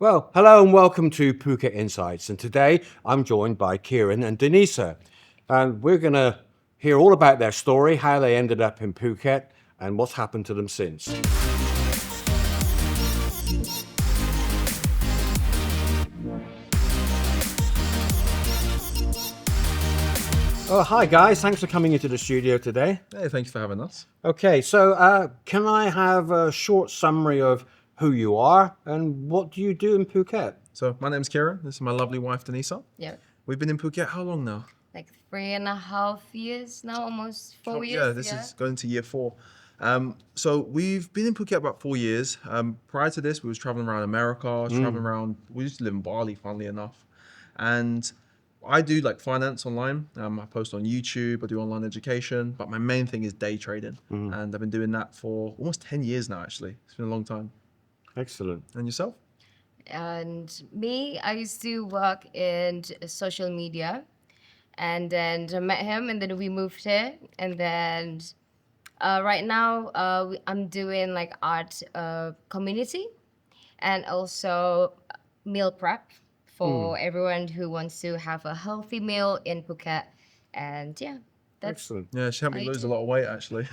Well, hello and welcome to Phuket Insights. And today I'm joined by Kieran and Dennisa. And we're going to hear all about their story, how they ended up in Phuket, and what's happened to them since. Oh, hi guys. Thanks for coming into the studio today. Hey, thanks for having us. Okay, so can I have a short summary of who you are and what do you do in Phuket? So my name's Kieran. This is my lovely wife, Dennisa. Yeah, We've been in Phuket how long now? like 3.5 years now, almost 4 years. Yeah, this is going to year 4. So we've been in Phuket about 4 years. Prior to this, we was traveling around America, traveling around. We used to live in Bali, funnily enough. And I do like finance online. I post on YouTube. I do online education. But my main thing is day trading, and I've been doing that for almost 10 years now. Actually, it's been a long time. Excellent. And yourself? And me, I used to work in social media, and then I met him, and then we moved here, and then right now I'm doing like art community, and also meal prep for everyone who wants to have a healthy meal in Phuket, and yeah, that's Excellent. Yeah, she helped me I lose do. a lot of weight actually.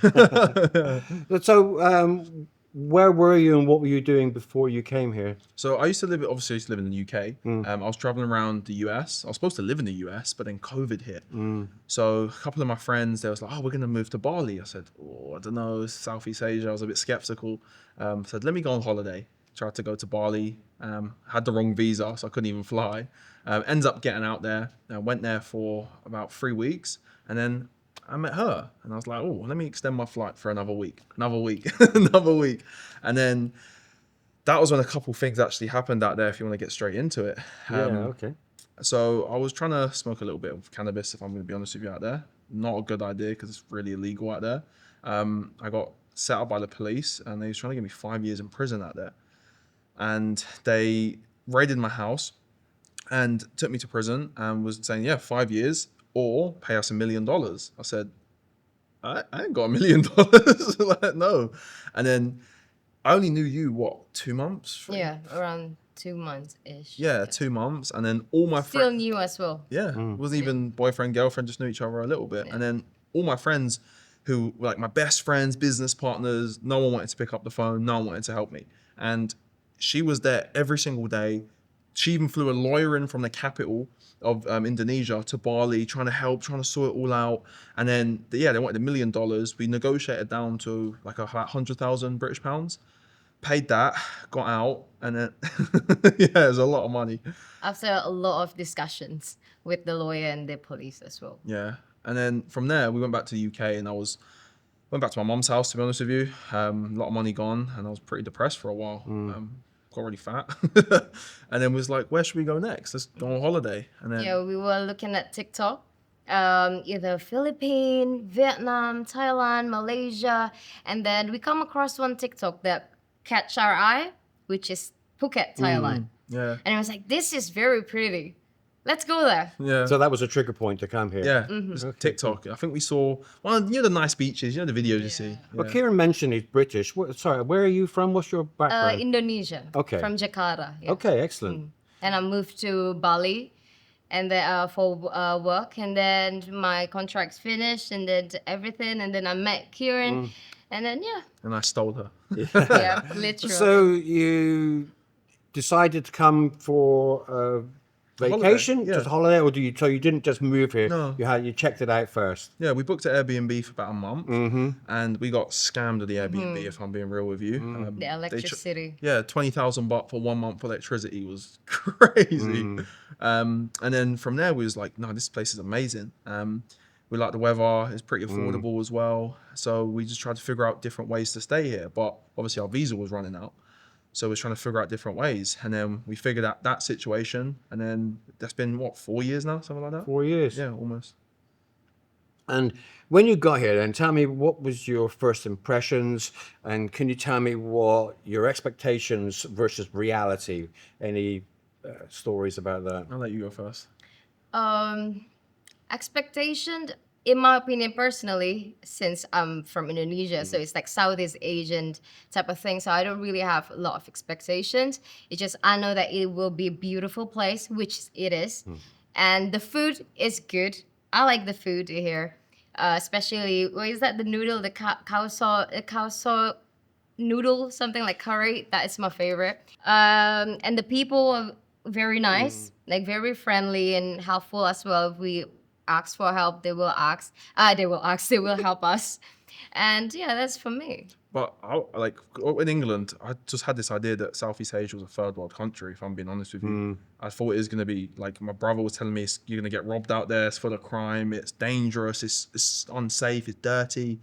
So, where were you and what were you doing before you came here? So I used to live in the UK. I was traveling around the US. I was supposed to live in the US, but then COVID hit. So a couple of my friends, they was like, "Oh, we're gonna move to Bali." I said, "Oh, I don't know, Southeast Asia." I was a bit skeptical. Said, "Let me go on holiday." Tried to go to Bali. Had the wrong visa, so I couldn't even fly. Ends up getting out there. Went there for about 3 weeks, and then I met her, and I was like, "Oh, let me extend my flight for another week, another week," and then that was when a couple things actually happened out there. If you want to get straight into it, Okay. so I was trying to smoke a little bit of cannabis. If I'm going to be honest with you, out there, not a good idea because it's really illegal out there. I got set up by the police, and they was trying to give me 5 years in prison out there, and they raided my house and took me to prison and was saying, "Yeah, 5 years or pay us $1 million." I said, I ain't got $1 million. Like, no. And then I only knew you, what, 2 months? yeah around 2 months ish. Yeah, 2 months. And then all my Still friends, new as well. yeah, wasn't even boyfriend, girlfriend, just knew each other a little bit. And then all my friends who were like my best friends, business partners, no one wanted to pick up the phone. No one wanted to help me. And she was there every single day. She even flew a lawyer in from the capital of Indonesia to Bali, trying to sort it all out. And then, yeah, they wanted $1 million. We negotiated down to like 100,000 British pounds. Paid that, got out, and then yeah, it was a lot of money. After a lot of discussions with the lawyer and the police as well. Yeah, and then from there we went back to the UK, and went back to my mum's house. To be honest with you, a lot of money gone, and I was pretty depressed for a while. Got really fat, and then was like, where should we go next? Let's go on holiday. And then Yeah, we were looking at TikTok, either Philippines, Vietnam, Thailand, Malaysia, and then we come across one TikTok that catch our eye, which is Phuket, Thailand. yeah, And I was like, this is very pretty. Let's go there. yeah. So that was a trigger point to come here. Yeah, just TikTok. I think we saw, well, you know the nice beaches, you know the videos you see. Well, Yeah. Kieran mentioned he's British. Sorry, where are you from? What's your background? Indonesia. Okay. From Jakarta. Yeah. Okay, excellent. And I moved to Bali, and then for work, and then my contract's finished, and then everything, and then I met Kieran, and then And I stole her. yeah, literally. So you decided to come for a vacation, Holiday, yeah. just a holiday, or so you didn't just move here? No. You checked it out first. Yeah, we booked an Airbnb for about a month, and we got scammed with the Airbnb. If I'm being real with you, the they electricity. yeah, 20,000 baht for 1 month electricity was crazy. And then from there, we was like, no, this place is amazing. We like the weather; it's pretty affordable as well. So we just tried to figure out different ways to stay here. But obviously, our visa was running out. So we was trying to figure out different ways. And then we figured out that situation. And then that's been, what, 4 years now? Something like that? 4 years. Yeah, almost. And when you got here, then tell me what was your first impressions, and can you tell me what your expectations versus reality? Any stories about that? I'll let you go first. Expectation in my opinion, personally, since I'm from Indonesia, so it's like Southeast Asian type of thing. So I don't really have a lot of expectations. It's just I know that it will be a beautiful place, which it is, and the food is good. I like the food here, especially what is that? The noodle, the cow so noodle, something like curry. That is my favorite. And the people are very nice, like very friendly and helpful as well. If we ask for help, they will ask. They will help us. And yeah, that's for me. But like in England, I just had this idea that Southeast Asia was a third world country. If I'm being honest with you, I thought it was going to be like my brother was telling me you're going to get robbed out there. It's full of crime. It's dangerous. It's unsafe. It's dirty.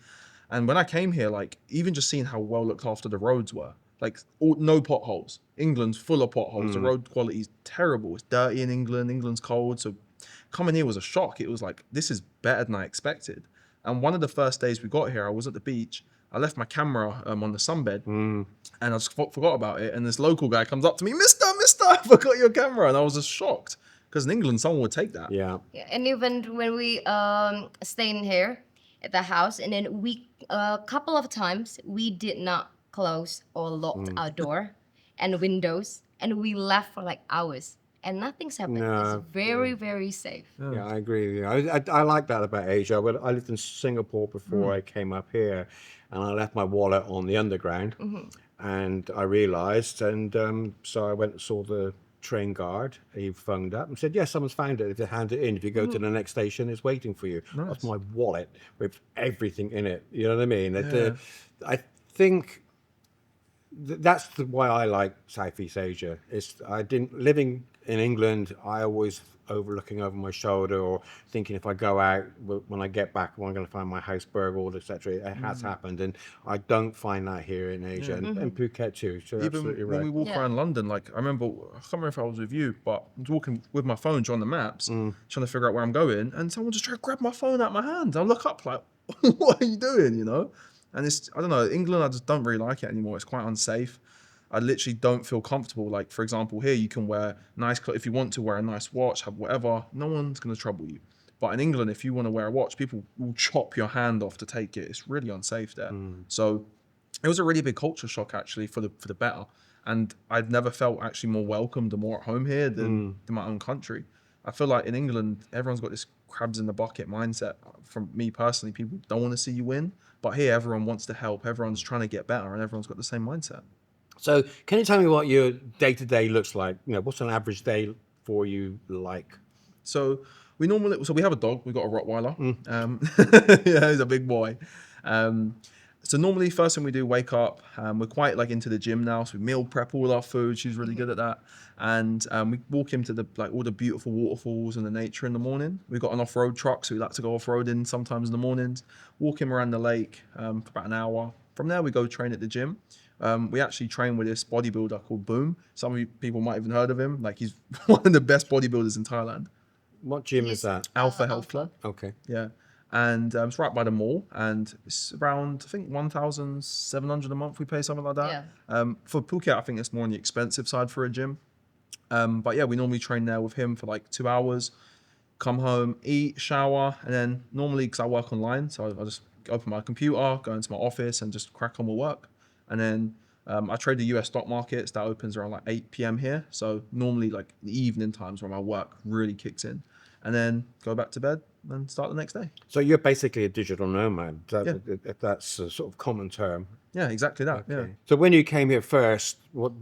And when I came here, like even just seeing how well looked after the roads were, like no potholes. England's full of potholes. The road quality is terrible. It's dirty in England. England's cold. So coming here was a shock. It was like, this is better than I expected. And one of the first days we got here, I was at the beach. I left my camera on the sunbed and I just forgot about it. And this local guy comes up to me, Mister, I forgot your camera. And I was just shocked because in England, someone would take that. Yeah. Yeah, and even when we stay in here at the house, and then we a couple of times we did not close or locked our door and windows, and we left for like hours, and nothing's happened. No. It's very very safe. Yeah, I agree with you. I like that about Asia. But I lived in Singapore before I came up here, and I left my wallet on the underground, and I realised, and so I went and saw the train guard. He phoned up and said, "Yes, someone's found it. If you hand it in, if you go to the next station, it's waiting for you." That's my wallet with everything in it. You know what I mean? I think that's why I like Southeast Asia. I didn't living in England. I always looking over my shoulder or thinking if I go out when I get back, I'm going to find my house burgled, etc. It has happened, and I don't find that here in Asia and Phuket too. So Even absolutely when right. we walk around London, like I can't remember if I was with you, but I was walking with my phone on the maps, trying to figure out where I'm going, and someone just tried to grab my phone out of my hand. I look up like, what are you doing, you know? And I don't know, England, I just don't really like it anymore. It's quite unsafe. I literally don't feel comfortable. Like, for example, here you can wear nice clothes. If you want to wear a nice watch, have whatever, no one's going to trouble you. But in England, if you want to wear a watch, people will chop your hand off to take it. It's really unsafe there. So it was a really big culture shock, actually, for the better. And I've never felt actually more welcomed or more at home here than in my own country. I feel like in England, everyone's got this crabs in the bucket mindset. From me personally, people don't want to see you win. But here, everyone wants to help. Everyone's trying to get better, and everyone's got the same mindset. So, can you tell me what your day-to-day looks like? You know, what's an average day for you like? So we have a dog. We got a Rottweiler. Yeah, he's a big boy. So normally, first thing we do, wake up. We're quite like into the gym now, so we meal prep all our food. She's really good at that, and we walk him to all the beautiful waterfalls and the nature in the morning. We've got an off-road truck, so we like to go off-roading sometimes in the mornings. Walk him around the lake for about an hour. From there, we go train at the gym. We actually train with this bodybuilder called Boom. Some of you people might even heard of him. Like he's one of the best bodybuilders in Thailand. What gym is that? Alpha Health Club. Okay. Yeah. And it's right by the mall, and it's around, I think, 1,700 a month we pay, something like that. Yeah. For Phuket, I think it's more on the expensive side for a gym. But yeah, we normally train there with him for like 2 hours, come home, eat, shower, and then normally, because I work online, so I just open my computer, go into my office and just crack on with work. And then I trade the US stock markets. That opens around like 8 p.m. here. So normally like the evening times where my work really kicks in. And then go back to bed and start the next day. So you're basically a digital nomad, if that's a sort of common term. Yeah, exactly that. Okay. So when you came here first, what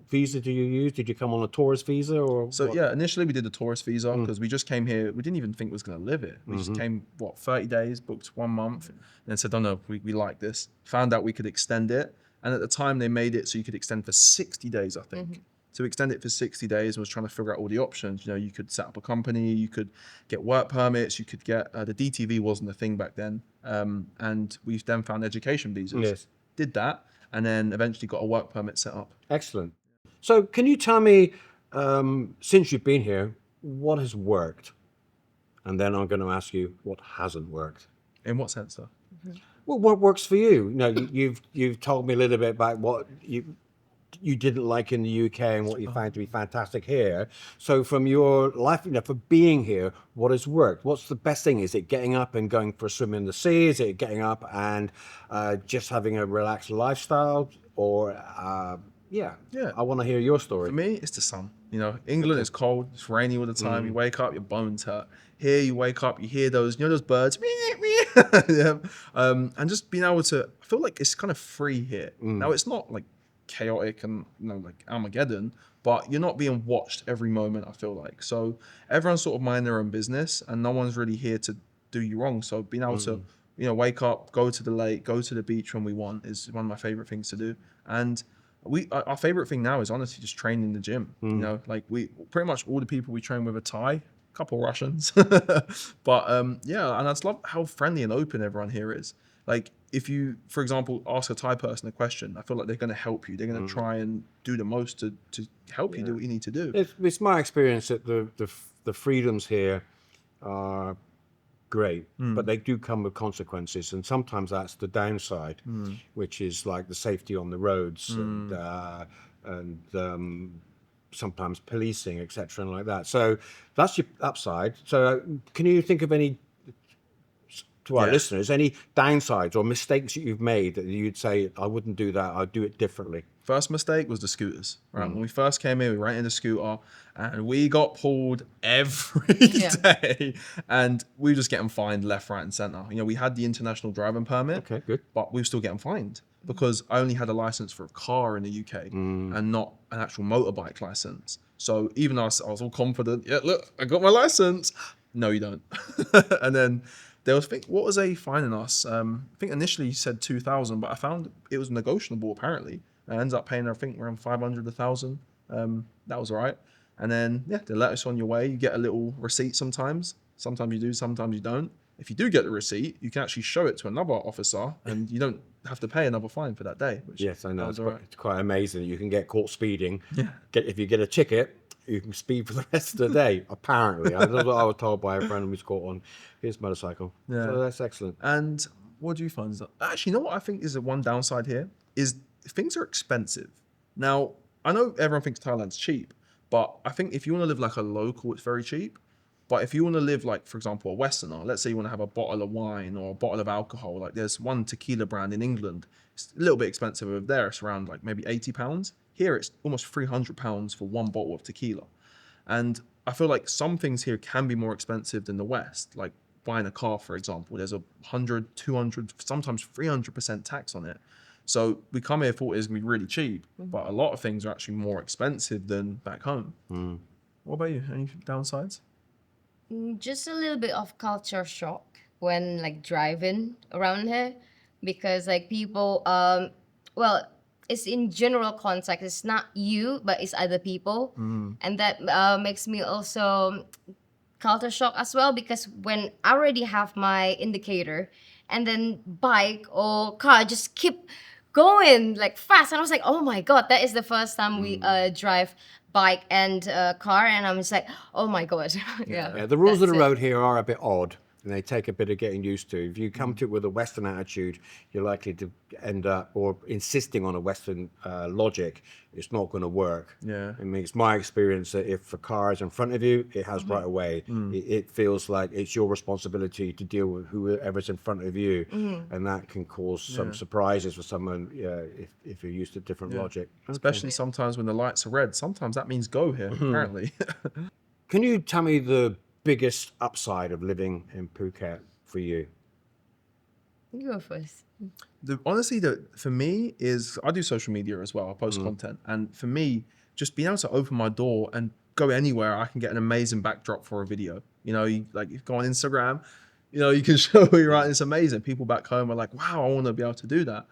visa do you use? Did you come on a tourist visa or? So what? yeah, initially we did the tourist visa because we just came here. We didn't even think we was going to live it. We just came, 30 days, booked 1 month, and then said, oh no, we like this. Found out we could extend it. And at the time they made it so you could extend for 60 days, I think. To extend it for 60 days, was trying to figure out all the options. You know, you could set up a company, you could get work permits, you could get, the DTV wasn't a thing back then. And we then found education visas. Yes. Did that, and then eventually got a work permit set up. Excellent. So can you tell me, since you've been here, what has worked? And then I'm going to ask you what hasn't worked. In what sense, though? Well, what works for you? You know, you've told me a little bit about what you didn't like in the UK and what you found to be fantastic here. So from your life, for being here, what has worked? What's the best thing? Is it getting up and going for a swim in the sea? Is it getting up and just having a relaxed lifestyle? Or, yeah, Yeah. I want to hear your For story. me, it's the sun. England is cold, it's rainy all the time. You wake up, your bones hurt. Here, you wake up, you hear those birds, yeah. And just being able to, I feel like it's kind of free here. Now, it's not like chaotic and like Armageddon, but you're not being watched every moment. I feel like so everyone's sort of mind their own business, and no one's really here to do you wrong. So being able to, wake up, go to the lake, go to the beach when we want is one of my favorite things to do, and our favorite thing now is honestly just training in the gym. Like we pretty much all the people we train with are Thai, a couple Russians, but yeah, and I just love how friendly and open everyone here is. Like if you, for example, ask a Thai person a question, I feel like they're going to help you. They're going to try and do the most to help you do what you need to do. It's my experience that the freedoms here are great, but they do come with consequences, and sometimes that's the downside, which is like the safety on the roads and sometimes policing, etc., and like that. So that's your upside. So can you think of any, to our listeners, any downsides or mistakes that you've made that you'd say, I wouldn't do that, I'd do it differently? First mistake was the scooters. Right, when we first came in, we rented a scooter, and we got pulled every day, and we were just getting fined left, right, and center. We had the international driving permit, Okay, good. but we were still getting fined because I only had a license for a car in the UK and not an actual motorbike license. So even though I was all confident, yeah, look, I got my license. No, you don't. And then there was, what was they fining us? I think initially he said 2,000, but I found it was negotiable apparently. I ended up paying, I think, around 500, 1,000. That was all right. And then, yeah, they let us on your way. You get a little receipt sometimes. Sometimes you do, sometimes you don't. If you do get the receipt, you can actually show it to another officer, and you don't have to pay another fine for that day. Yes, I know. Right. It's quite amazing. You can get caught speeding. Yeah. If you get a ticket, you can speed for the rest of the day, apparently. That's what I was told by a friend who was caught on his motorcycle. Yeah. So that's excellent. And what do you find? Actually, you know what I think is the one downside here is things are expensive. Now, I know everyone thinks Thailand's cheap, but I think if you want to live like a local, it's very cheap. But if you want to live like, for example, a Westerner, let's say you want to have a bottle of wine or a bottle of alcohol, like there's one tequila brand in England. It's a little bit expensive over there. It's around like maybe £80. Here, it's almost £300 for one bottle of tequila. And I feel like some things here can be more expensive than the West. Like buying a car, for example, there's 100, 200, sometimes 300% tax on it. So we come here thought it was going to be really cheap, but a lot of things are actually more expensive than back home. What about you? Any downsides? Just a little bit of culture shock when like driving around here, because like people, well, it's in general context. It's not you, but it's other people, and that makes me also culture shock as well, because when I already have my indicator, and then bike or car just keep going like fast, and I was like, oh my god, that is the first time we drive bike and car, and I'm just like, oh my god. Yeah, the rules of the That's it. road here are a bit odd, and they take a bit of getting used to. If you come to it with a Western attitude, you're likely to end up, or insisting on a Western logic, it's not going to work. Yeah. I mean, it's my experience that if a car is in front of you, it has right away. It feels like it's your responsibility to deal with whoever's in front of you, and that can cause some surprises for someone if you're used to different logic. Especially sometimes when the lights are red. Sometimes that means go here, apparently. Can you tell me the biggest upside of living in Phuket for you? You go first. Honestly, for me is I do social media as well. I post content, and for me, just being able to open my door and go anywhere, I can get an amazing backdrop for a video. You go on Instagram, you can show you're right. It's amazing. People back home are like, wow, I want to be able to do that.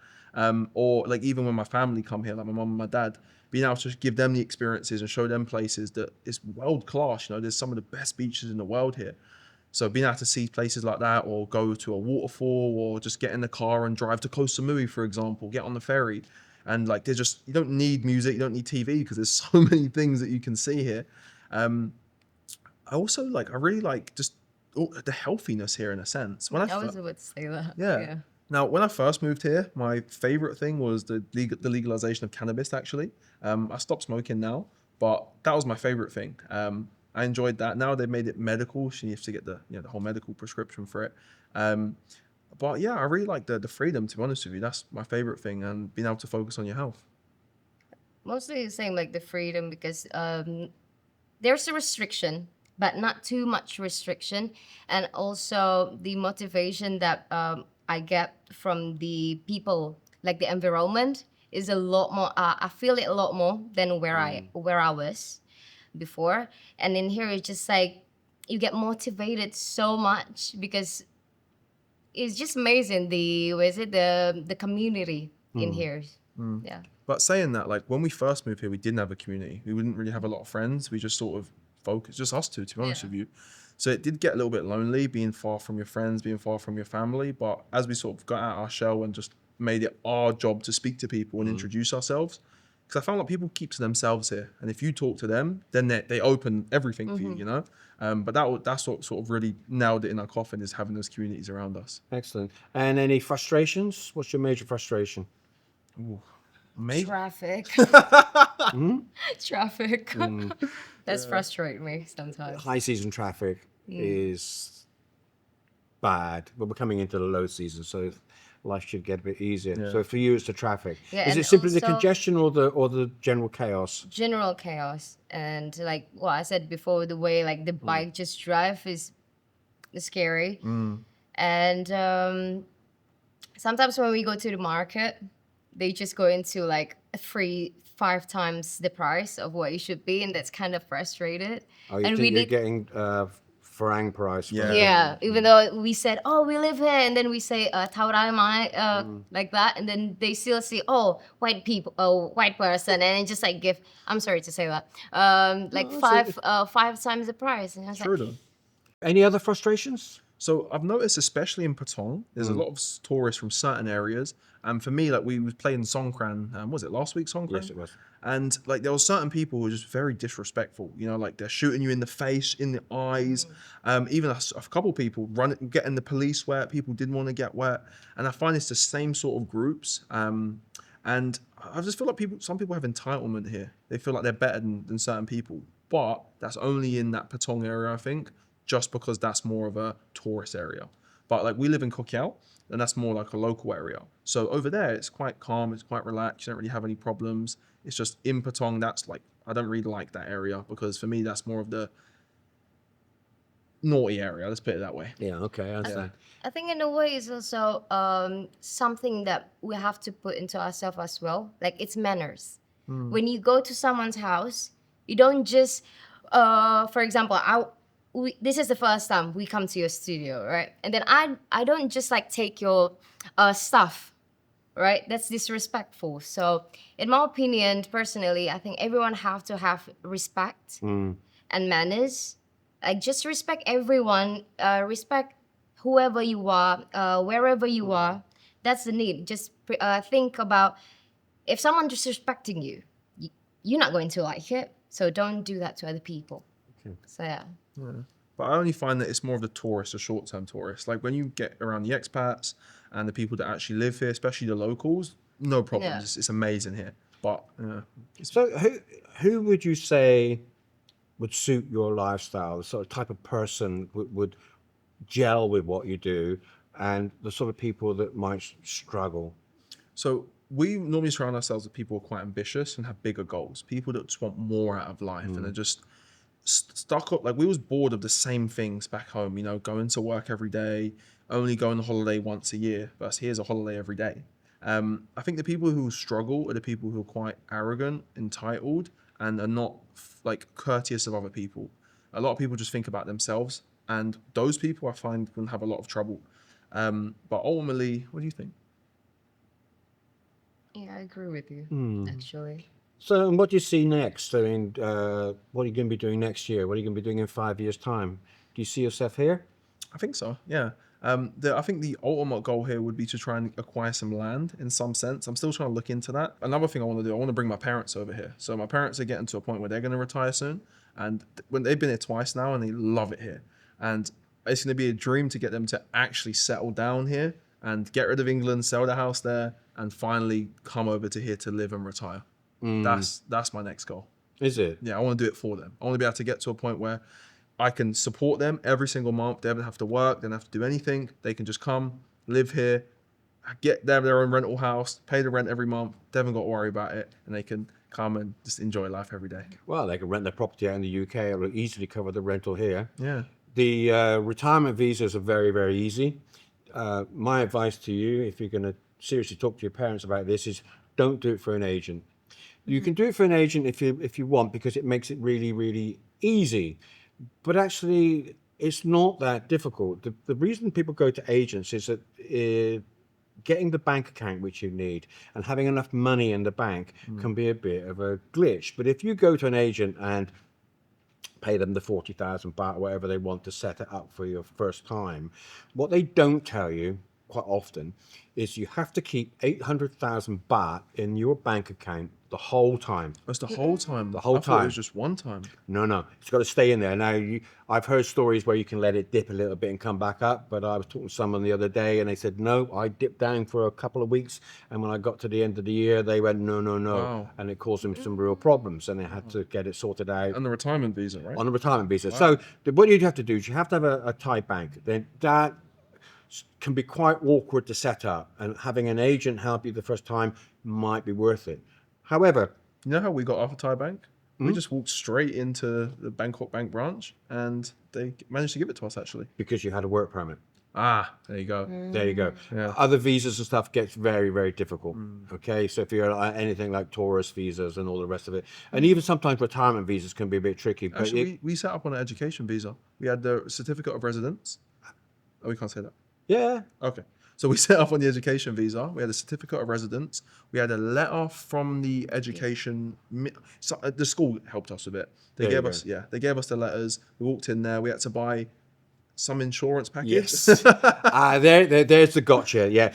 Or like even when my family come here, like my mom and my dad, being able to give them the experiences and show them places that is world class. There's some of the best beaches in the world here. So being able to see places like that, or go to a waterfall, or just get in the car and drive to Koh Samui, for example, get on the ferry. And like, you don't need music, you don't need TV, because there's so many things that you can see here. I really like just the healthiness here in a sense. I was about to say that. Yeah. Now, when I first moved here, my favorite thing was the legalization of cannabis, actually. I stopped smoking now, but that was my favorite thing. I enjoyed that. Now they've made it medical, so you have to get the whole medical prescription for it. Um, but yeah, I really like the freedom, to be honest with you. That's my favorite thing, and being able to focus on your health. Mostly the same, like the freedom, because there's a restriction, but not too much restriction, and also the motivation that I get from the people, like the environment, is a lot more. I feel it a lot more than where I was before, and in here it's just like you get motivated so much because it's just amazing. The what is it the community in here? Yeah. But saying that, like when we first moved here, we didn't have a community. We wouldn't really have a lot of friends. We just sort of focused, just us two, to be honest Yeah. with you. So it did get a little bit lonely being far from your friends, being far from your family. But as we sort of got out our shell and just made it our job to speak to people and introduce ourselves, because I found like people keep to themselves here, and if you talk to them, then they open everything for you, you know. But that's what sort of really nailed it in our coffin, is having those communities around us. Excellent. And any frustrations? What's your major frustration? Maybe. Traffic. Traffic. That's frustrating me sometimes. High season traffic is bad, but we're coming into the low season, so life should get a bit easier. Yeah. So for you, it's the traffic. Yeah, Is and it simply the also- congestion or the general chaos? General chaos, and like what I said before, the way like the bike just drive is scary. And sometimes when we go to the market, they just go into like five times the price of what it should be, and that's kind of frustrated. Oh, you And think we you're need, getting Farang price? Yeah. yeah, even though we said, oh, we live here, and then we say, "Thao Dai Mai," like that, and then they still see, oh, white people, oh, white person, and then just like give. I'm sorry to say that, like five times the price, and I was True like, though. Any other frustrations? So I've noticed, especially in Patong, there's a lot of tourists from certain areas. And for me, like we was playing Songkran, was it last week, Songkran? Yes, it was. And like there were certain people who were just very disrespectful. You know, like they're shooting you in the face, in the eyes. Even a couple people getting the police wet. People didn't want to get wet. And I find it's the same sort of groups. And I just feel like some people have entitlement here. They feel like they're better than certain people. But that's only in that Patong area, I think, just because that's more of a tourist area. But like we live in Koh Kiao, and that's more like a local area. So over there, it's quite calm, it's quite relaxed. You don't really have any problems. It's just in Patong, that's like, I don't really like that area, because for me, that's more of the naughty area. Let's put it that way. Yeah, okay, I understand. I think in a way it's also something that we have to put into ourselves as well. Like it's manners. When you go to someone's house, you don't just, for example, this is the first time we come to your studio, right? And then I don't just like take your stuff, right? That's disrespectful. So in my opinion, personally, I think everyone have to have respect and manners. Like just respect everyone, respect whoever you are, wherever you are. That's the need. Just think about if someone disrespecting you, you're not going to like it. So don't do that to other people. Okay. So yeah. But I only find that it's more of the tourists, the short-term tourists. Like when you get around the expats and the people that actually live here, especially the locals, no problems. Yeah. It's amazing here. But So who would you say would suit your lifestyle? The sort of type of person would gel with what you do, and the sort of people that might struggle? So we normally surround ourselves with people who are quite ambitious and have bigger goals. People that just want more out of life and are just stuck up. Like we was bored of the same things back home. You know, going to work every day, only going on holiday once a year. Versus here's a holiday every day. I think the people who struggle are the people who are quite arrogant, entitled, and are not like courteous of other people. A lot of people just think about themselves, and those people I find can have a lot of trouble. But ultimately, what do you think? Yeah, I agree with you, actually. So, and what do you see next? I mean, what are you going to be doing next year? What are you going to be doing in 5 years' time? Do you see yourself here? I think so, yeah. I think the ultimate goal here would be to try and acquire some land in some sense. I'm still trying to look into that. Another thing I want to do, I want to bring my parents over here. So my parents are getting to a point where they're going to retire soon. And when they've been here twice now and they love it here. And it's going to be a dream to get them to actually settle down here and get rid of England, sell the house there, and finally come over to here to live and retire. That's my next goal. Is it? Yeah, I want to do it for them. I want to be able to get to a point where I can support them every single month. They don't have to work. They don't have to do anything. They can just come, live here, get their own rental house, pay the rent every month. They haven't got to worry about it, and they can come and just enjoy life every day. Well, they can rent their property out in the UK. It will easily cover the rental here. Yeah. The retirement visas are very, very easy. My advice to you, if you're going to seriously talk to your parents about this, is don't do it for an agent. You can do it for an agent if you want, because it makes it really, really easy. But actually, it's not that difficult. The reason people go to agents is that getting the bank account which you need and having enough money in the bank can be a bit of a glitch. But if you go to an agent and pay them the 40,000 baht or whatever they want to set it up for your first time, what they don't tell you quite often is you have to keep 800,000 baht in your bank account the whole time. That's the whole time. The whole I thought time. it was just one time. No, it's got to stay in there. Now, I've heard stories where you can let it dip a little bit and come back up, but I was talking to someone the other day and they said, no, I dipped down for a couple of weeks, and when I got to the end of the year, they went, no. Wow. And it caused them some real problems, and they had to get it sorted out. On the retirement visa, right? On a retirement visa. Wow. So what you have to do is you have to have a Thai bank. Then that can be quite awkward to set up, and having an agent help you the first time might be worth it. However, You know how we got our Thai bank? We just walked straight into the Bangkok bank branch, and they managed to give it to us, actually. because you had a work permit. Ah, there you go. There you go. Yeah. Other visas and stuff gets very, very difficult. Okay, so if you're anything like tourist visas and all the rest of it, and even sometimes retirement visas can be a bit tricky. But Actually, we set up on an education visa. We had the certificate of residence. Oh, we can't say that. yeah, Okay. So we set up on the education visa. We had a certificate of residence. We had a letter from the education. The school helped us with it. They There you gave us, they gave us the letters. We walked in there. We had to buy some insurance package. yes. There's the gotcha. Yeah,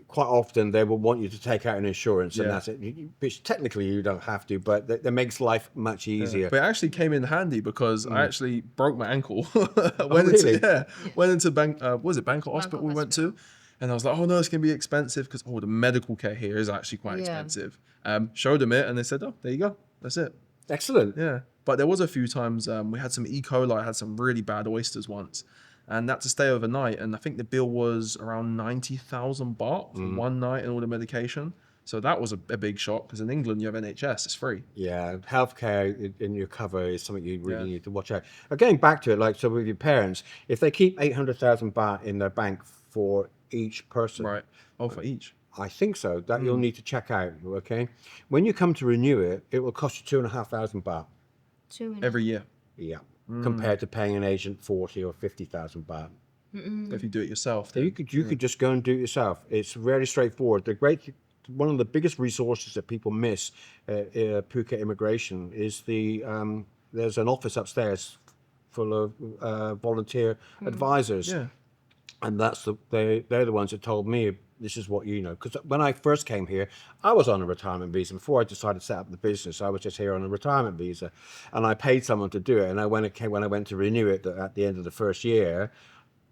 quite often they will want you to take out an insurance, and Yeah. that's it. Which technically you don't have to, but that makes life much easier. But it actually came in handy because I actually broke my ankle. Really? Went into Bangkok Hospital we went to. And I was like, oh no, it's going to be expensive because, the medical care here is actually quite expensive. Showed them it and they said, oh, there you go. That's it. Excellent. Yeah. But there was a few times we had some E. coli. I had some really bad oysters once. And that to stay overnight. And I think the bill was around 90,000 baht for one night and all the medication. So that was a big shock because in England you have NHS, it's free. Yeah, healthcare in your cover is something you really need to watch out. Getting back to it, like, so with your parents, if they keep 800,000 baht in their bank for each person, Right. Oh, for each. I think so, that you'll need to check out, okay? When you come to renew it, it will cost you 2,500 baht. Every year. Yeah, compared to paying an agent 40 or 50,000 baht. If you do it yourself. So you could just go and do it yourself. It's very straightforward. One of the biggest resources that people miss at Phuket Immigration is there's an office upstairs full of volunteer advisors. Yeah. And they're the ones that told me this is what you know. Because when I first came here, I was on a retirement visa. Before I decided to set up the business, I was just here on a retirement visa. And I paid someone to do it. And when I went to renew it at the end of the first year,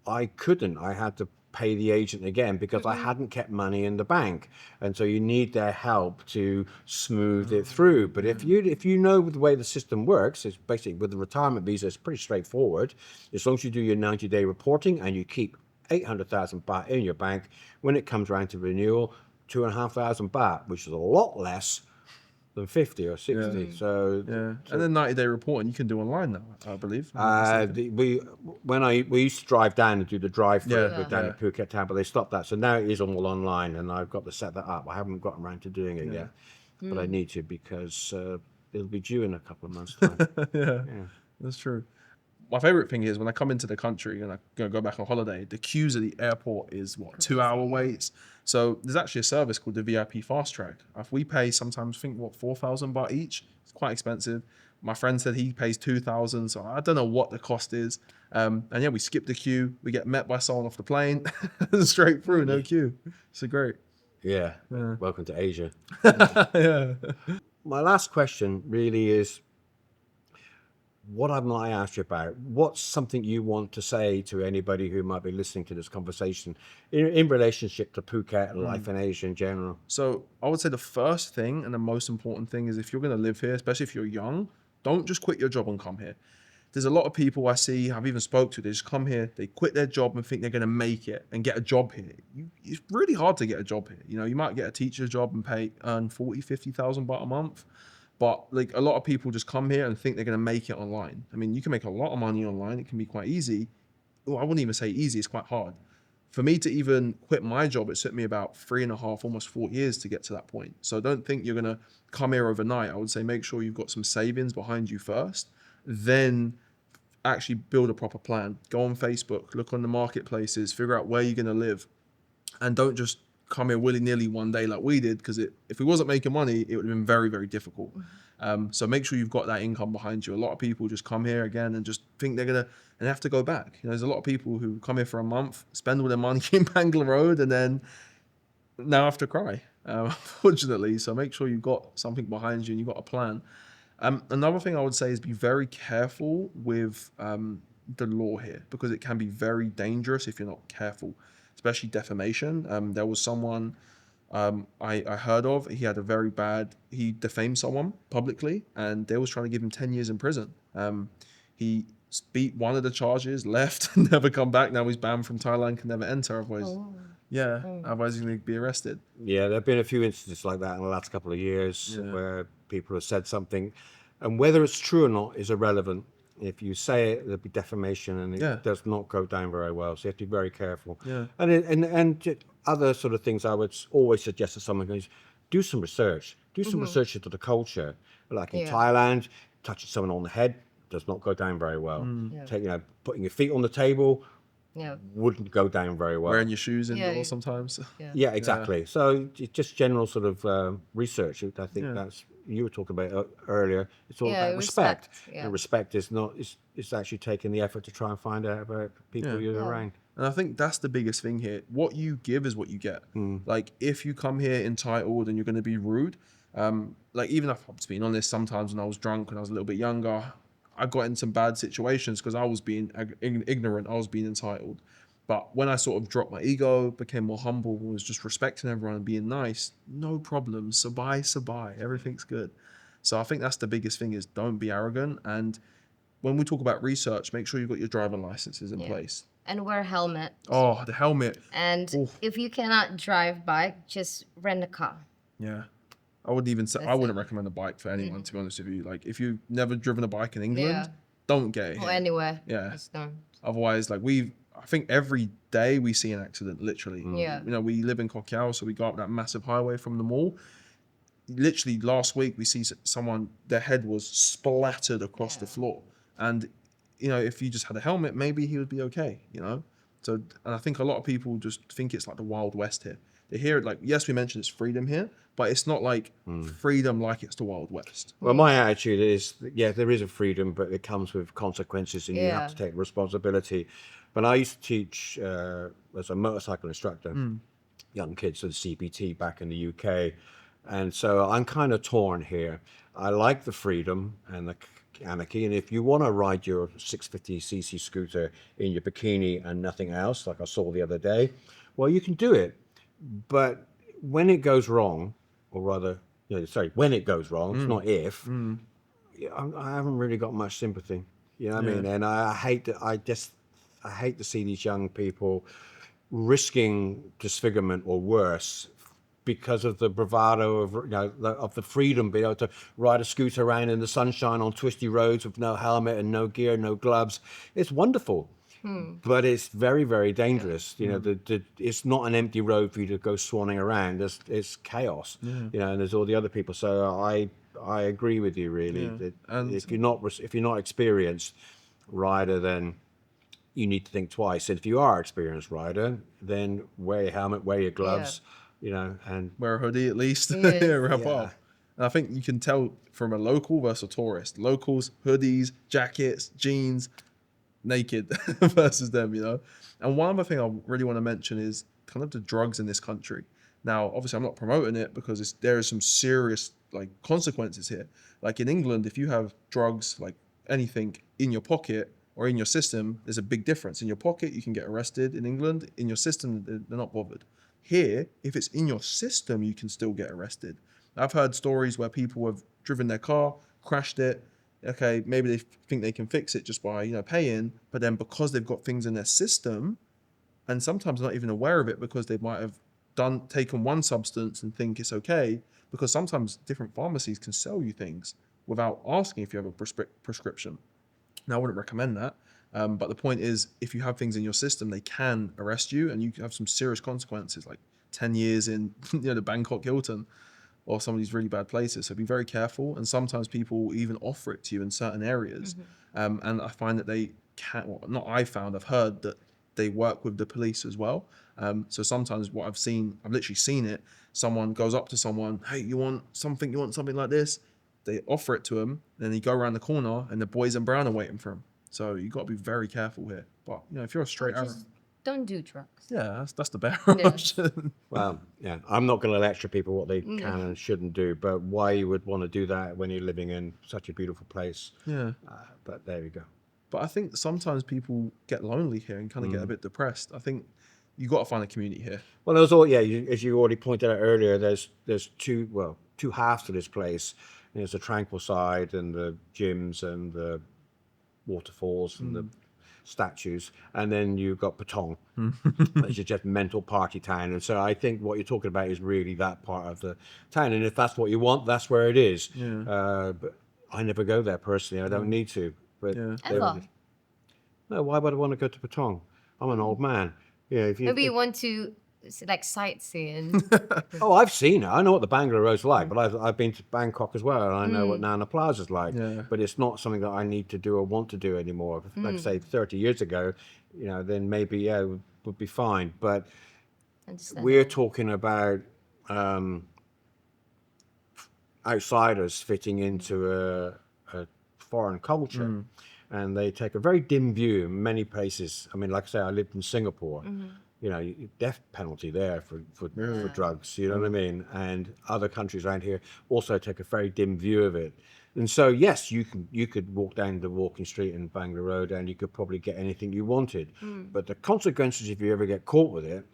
I couldn't. I had to pay the agent again because I hadn't kept money in the bank. And so you need their help to smooth it through. But if you know the way the system works, it's basically with the retirement visa, it's pretty straightforward. As long as you do your 90-day reporting and you keep 800,000 baht in your bank, when it comes around to renewal, 2,500 baht, which is a lot less than 50 or 60. Yeah. So And then 90-day reporting you can do online now, I believe. we used to drive down and do the drive-through down Yeah. at Phuket Town, but they stopped that. So now it is all online, and I've got to set that up. I haven't gotten around to doing it yet, but I need to because it'll be due in a couple of months' time. Yeah, that's true. My favorite thing is when I come into the country and I go back on holiday, the queues at the airport is 2-hour waits. So there's actually a service called the VIP Fast Track. If we pay sometimes, I think 4,000 baht each, it's quite expensive. My friend said he pays 2,000, so I don't know what the cost is. And yeah, we skip the queue. We get met by someone off the plane, straight through, no queue. It's great. Yeah. Welcome to Asia. Yeah. My last question really is, what I might ask you about, what's something you want to say to anybody who might be listening to this conversation in relationship to Phuket and life in Asia in general? So I would say the first thing and the most important thing is if you're going to live here, especially if you're young, don't just quit your job and come here. There's a lot of people I see, I've even spoke to, they just come here, they quit their job and think they're going to make it and get a job here. It's really hard to get a job here. You know, you might get a teacher's job and earn 40, 50,000 baht a month. But like a lot of people just come here and think they're going to make it online. I mean, you can make a lot of money online. It can be quite easy. Well, I wouldn't even say easy. It's quite hard. For me to even quit my job, it took me about 3.5, almost 4 years to get to that point. So don't think you're going to come here overnight. I would say make sure you've got some savings behind you first, then actually build a proper plan. Go on Facebook, look on the marketplaces, figure out where you're going to live, and don't just come here willy-nilly one day like we did, because if we wasn't making money, it would have been very, very difficult. So make sure you've got that income behind you. A lot of people just come here again and just think they're gonna and have to go back. You know, there's a lot of people who come here for a month, spend all their money in Bangalore Road, and then now have to cry, unfortunately. So make sure you've got something behind you and you've got a plan. Another thing I would say is be very careful with the law here, because it can be very dangerous if you're not careful, especially defamation. There was someone I heard of, he defamed someone publicly and they was trying to give him 10 years in prison. He beat one of the charges, left, and never come back. Now he's banned from Thailand, can never enter, otherwise, otherwise he's going to be arrested. Yeah, there have been a few instances like that in the last couple of years where people have said something, and whether it's true or not is irrelevant. If you say it, there'll be defamation, and it does not go down very well. So you have to be very careful. Yeah. And other sort of things I would always suggest to someone is do some research. Do some research into the culture. Like in Thailand, touching someone on the head does not go down very well. Putting your feet on the table wouldn't go down very well. Wearing your shoes indoors sometimes. Yeah, exactly. So just general sort of research. I think that's you were talking about earlier. It's all about respect. And respect is not. It's actually taking the effort to try and find out about people you're around. And I think that's the biggest thing here. What you give is what you get. Like if you come here entitled and you're going to be rude, like even if I'm just being honest, sometimes when I was drunk and I was a little bit younger, I got in some bad situations because I was being ignorant. I was being entitled. But when I sort of dropped my ego, became more humble, was just respecting everyone and being nice, no problem. Sabai, everything's good. So I think that's the biggest thing is don't be arrogant. And when we talk about research, make sure you've got your driving licenses in place. And wear a helmet. Oh, the helmet. And if you cannot drive bike, just rent a car. Yeah. I wouldn't even say, I wouldn't recommend a bike for anyone, to be honest with you. Like if you've never driven a bike in England, don't get it. Or anywhere. Yeah. Just don't. Otherwise, like I think every day we see an accident, literally. Yeah. You know, we live in Koh Kiao, so we go up that massive highway from the mall. Literally last week, we see someone, their head was splattered across the floor. And, you know, if you just had a helmet, maybe he would be okay, you know? So, and I think a lot of people just think it's like the Wild West here. They hear it like, yes, we mentioned it's freedom here, but it's not like freedom like it's the Wild West. Well, my attitude is, there is a freedom, but it comes with consequences and you have to take responsibility. When I used to teach as a motorcycle instructor, young kids at CBT back in the UK. And so I'm kind of torn here. I like the freedom and the anarchy. And if you want to ride your 650cc scooter in your bikini and nothing else, like I saw the other day, well, you can do it. But when it goes wrong, or rather, when it goes wrong, it's not if, I haven't really got much sympathy. You know what I mean? And I hate to see these young people risking disfigurement or worse because of the bravado of the freedom, being able to ride a scooter around in the sunshine on twisty roads with no helmet and no gear, no gloves. It's wonderful. But it's very, very dangerous. You know, it's not an empty road for you to go swanning around. It's chaos. You know, and there's all the other people. So I agree with you really. That if you're not experienced rider, then you need to think twice. And if you are an experienced rider, then wear your helmet, wear your gloves. You know, and wear a hoodie at least. Wrap up. And I think you can tell from a local versus a tourist. Locals, hoodies, jackets, jeans, naked versus them, you know. And one other thing I really want to mention is kind of the drugs in this country. Now, obviously, I'm not promoting it because there is some serious like consequences here. Like in England, if you have drugs like anything in your pocket or in your system, there's a big difference. In your pocket, you can get arrested. In England, in your system, they're not bothered. Here, if it's in your system, you can still get arrested. I've heard stories where people have driven their car, crashed it. Okay, maybe they think they can fix it just by, paying, but then because they've got things in their system, and sometimes not even aware of it because they might have taken one substance and think it's okay, because sometimes different pharmacies can sell you things without asking if you have a prescription. Now, I wouldn't recommend that. But the point is, if you have things in your system, they can arrest you, and you can have some serious consequences, like 10 years in the Bangkok Hilton or some of these really bad places. So be very careful. And sometimes people even offer it to you in certain areas. And I find that they can't, well, not I found, I've heard that they work with the police as well. So sometimes what I've literally seen it. Someone goes up to someone, hey, you want something like this? They offer it to him, then you go around the corner and the boys in brown are waiting for him. So you got to be very careful here. But if you're a straight arrow, Just don't do drugs. yeah, that's the better Yeah. option. Well, yeah, I'm not going to lecture people what they can and shouldn't do, but why you would want to do that when you're living in such a beautiful place. Yeah. But there you go. But I think sometimes people get lonely here and kind of get a bit depressed. I think you got to find a community here. Well, there's all, yeah, as you already pointed out earlier, there's two halves to this place. There's the tranquil side and the gyms and the waterfalls and the statues, and then you've got Patong, which is just mental party town. And so I think what you're talking about is really that part of the town. And if that's what you want, that's where it is. Yeah. But I never go there personally. I don't need to. But Yeah. Ever. no, why would I want to go to Patong? I'm an old man. Yeah, if you, Maybe you want to like sightseeing. Oh, I've seen it. I know what the Bangalore Road's like, but I've been to Bangkok as well, and I know what Nana Plaza's like. Yeah. But it's not something that I need to do or want to do anymore. Like I say, 30 years ago, then maybe would be fine. But we're talking about outsiders fitting into a foreign culture, and they take a very dim view in many places. I mean, like I say, I lived in Singapore. Death penalty there for drugs, you know what I mean? And other countries around here also take a very dim view of it. And so, yes, you could walk down the walking street in Bangalore Road and you could probably get anything you wanted. But the consequences, if you ever get caught with it,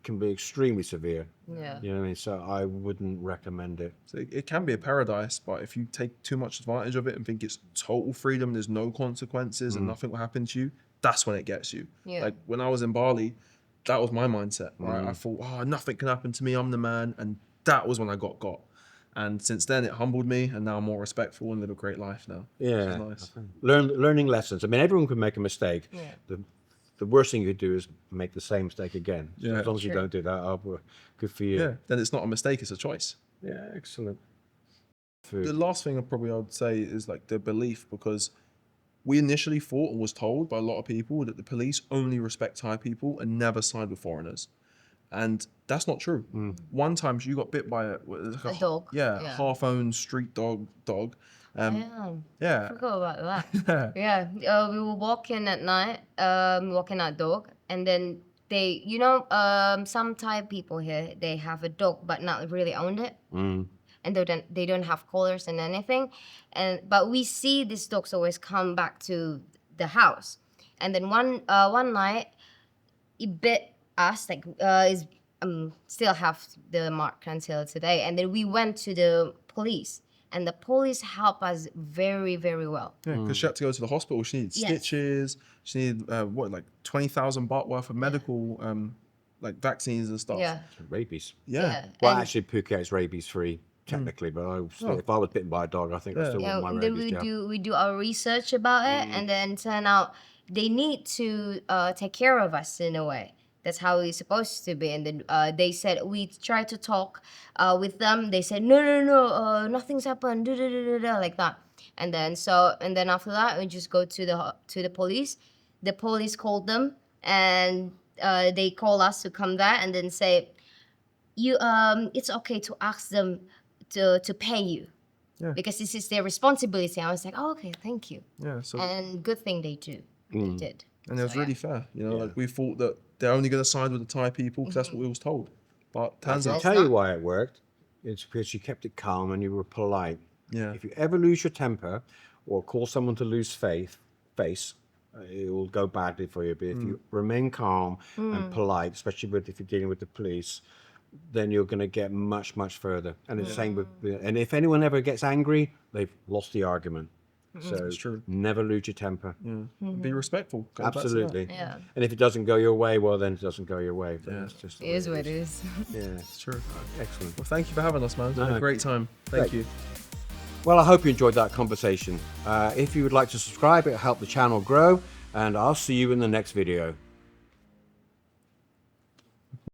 can be extremely severe. Yeah. You know what I mean? So I wouldn't recommend it. So it can be a paradise, but if you take too much advantage of it and think it's total freedom, there's no consequences and nothing will happen to you, that's when it gets you. Yeah. Like when I was in Bali, that was my mindset, right? I thought, nothing can happen to me, I'm the man. And that was when I got. And since then it humbled me, and now I'm more respectful and live a great life now. Yeah. Which is nice. Learning lessons. I mean, everyone can make a mistake. Yeah. The worst thing you could do is make the same mistake again. So Yeah. as long as you True. don't do that, well, good for you. Yeah, then it's not a mistake, it's a choice. Yeah, excellent. The Food. last thing I would say is like the belief, because we initially thought and was told by a lot of people that the police only respect Thai people and never side with foreigners. And that's not true. One time she got bit by a dog. Yeah, Yeah. half-owned street dog. Damn. Yeah. Forgot about that. Yeah. We were walking at night, walking our dog, and then they, some Thai people here, they have a dog but not really owned it. And they don't have collars and anything, but we see these dogs always come back to the house, and then one night it bit us, like is still have the mark until today, and then we went to the police, and the police helped us very, very well. Yeah, because she had to go to the hospital. She needed Yes. stitches. She needed like 20,000 baht worth of medical like vaccines and stuff. Yeah. Rabies. Yeah. Well, And- actually, Phuket's rabies-free, technically, but if I was bitten by a dog, I think I still want my and then rabies. we do our research about it, and then turn out they need to take care of us in a way. That's how it's supposed to be. And then they said, we tried to talk with them. They said, no, nothing's happened, like that. And then after that, we just go to the police. The police called them, and they call us to come there, and then say, it's okay to ask them to pay you. Yeah. Because this is their responsibility. I was like, oh, okay, thank you. Yeah. So And good thing they do. They did. and it was So, really fair. Like we thought that they're only going to side with the Thai people because that's what we was told. But turns I'll out, tell you why it worked. It's because you kept it calm and you were polite. Yeah. If you ever lose your temper or cause someone to lose face, it will go badly for you. But if you remain calm and polite, especially if you're dealing with the police, then you're going to get much, much further. And it's the same with, and if anyone ever gets angry, they've lost the argument. So true. never lose your temper. Be respectful. Go back to that. Absolutely. Yeah. And if it doesn't go your way, well, then it doesn't go your way. But it's just the It way is what it is. Yeah, It's true. excellent. Well, thank you for having us, man. It's been a great time. Thank Great. you. Well, I hope you enjoyed that conversation. If you would like to subscribe, it'll help the channel grow. And I'll see you in the next video.